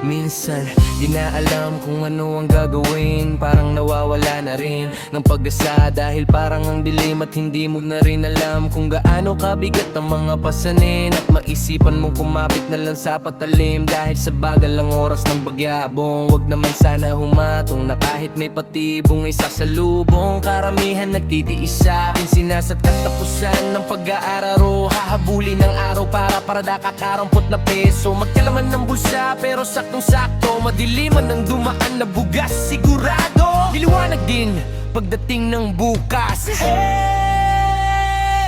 Minsan, di na alam kung ano ang gagawin. Parang nawawala na rin ng pag-asa, dahil parang ang dilim at hindi mo na rin alam kung gaano kabigat ang mga pasanin. At maisipan mong kumapit na lang sa patalim, dahil sa bagal ang oras ng bagyabong. Wag naman sana humatong na kahit may patibong ay sasalubong. Karamihan nagtitiis sa akin, sinasat katapusan ng pag-aararo. Hahabulin ng araw para nakakarampot na peso. Magkalaman ng bulsa pero saktong-sakto. Madiliman ng dumaan na bugas, sigurado liliwanag din pagdating ng bukas.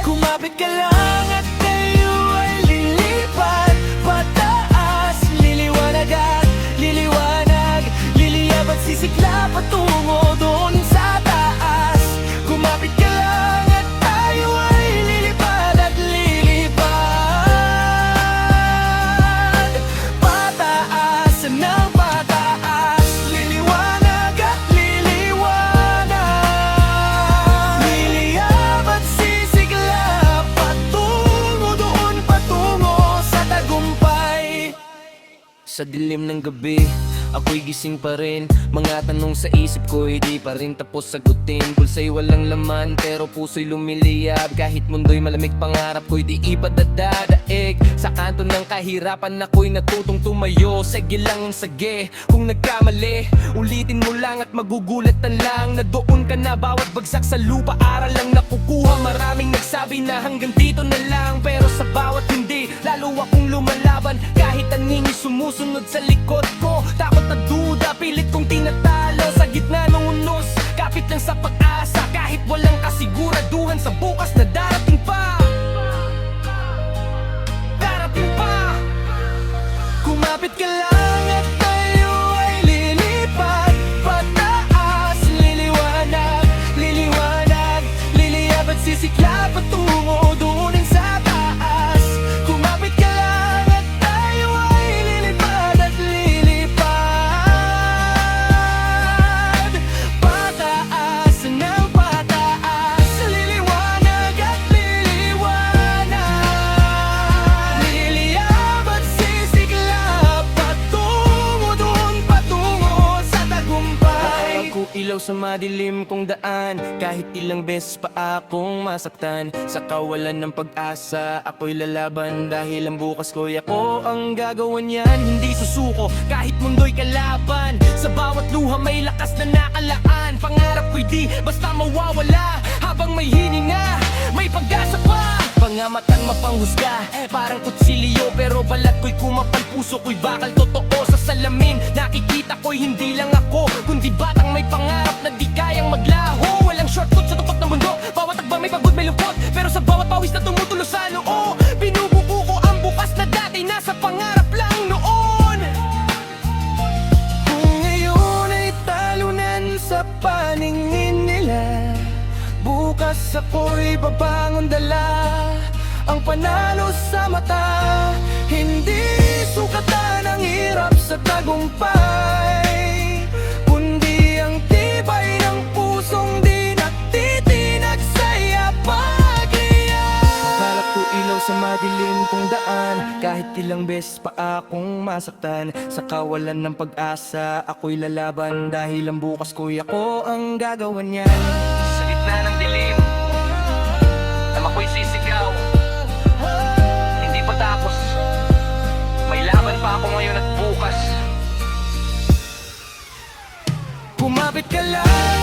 Kumapit ka lang at tayo ay lilipat pataas. Liliwanag at liliwanag, liliyab at sisikla patungo doon sa taas. Kumapit ka lang at tayo ay lilipad at lilipad pataas ng pataas. Liliwanag at liliwanag, liliyab at sisikla patungo doon, patungo sa tagumpay. Sa dilim ng gabi, ako'y gising pa rin. Mga tanong sa isip ko, hindi pa rin tapos sagutin. Pulsa'y walang laman, pero puso'y lumiliyab. Kahit mundo'y malamig, pangarap ko'y di ipadadadaig. Sa kanto ng kahirapan, ako'y natutong tumayo. Sige lang ang sige, kung nagkamali ulitin mo lang at magugulatan lang na doon ka na. Bawat bagsak sa lupa, aral lang nakukuha. Maraming nagsabi na hanggang dito na lang, pero sa bawat hindi, lalo akong lumalaban. Kahit aning'y sumusunod sa likod ko, takot at duda, pilit kong tinatalo. Sa gitna ng unos, kapit lang sa pag-asa. Kahit walang kasiguraduhan sa bukas na darating pa. Darating pa. Kumapit ka lang at tayo ay lilipat pataas. Liliwanag, liliwanag, liliyab at sisikla patungo doon sa taas. Kumapit ka lang at tayo ay lilipad at lilipad pataas ng pataas. Liliwanag at liliwanag, liliyab at sisikla patungo doon, patungo sa tagumpay. Ako ilaw sa madilim kong daan, kahit ilang beses pa akong masaktan. Sa kawalan ng pag-asa, ako'y lalaban, dahil ang bukas ko'y ako ang gagawan yan. Hindi susuko kahit mundo'y kalaban, sa bawat luha may lakas na nakalaan. Pangarap ko'y di basta mawawala, habang may hininga, may pag-asa pa. Pangamatang mapanghusga, parang kutsilyo, pero balat ko'y kumapal, puso ko'y bakal. Totoo sa salamin, nakikita ko'y hindi lang ako, kundi batang may pangarap na di kayang maglaho. Walang shortcut sa tukot ng mundo, bawat takba may pagod, may lungkot, pero sa bawat pawis na tumutulo sa noo, binubuo ko ang bukas na dati nasa pangarap lang noon. Kung ngayon ay talunan sa paningin nila, bukas ako'y babangon dala ang panalo sa mata. Hindi sukatan ang hirap sa tagumpay, kundi ang tibay ng pusong di nagtitinag sa yapag-iyak. Akala ko ilaw sa madilim kong daan, kahit ilang beses pa akong masaktan. Sa kawalan ng pag-asa, ako'y lalaban, dahil ang bukas ko'y ako ang gagawan yan. Sa gitna ng dilim, alam ako'y sisigaw, hindi pa tapos, may laban pa ako ngayon at bukas. Kumapit ka lang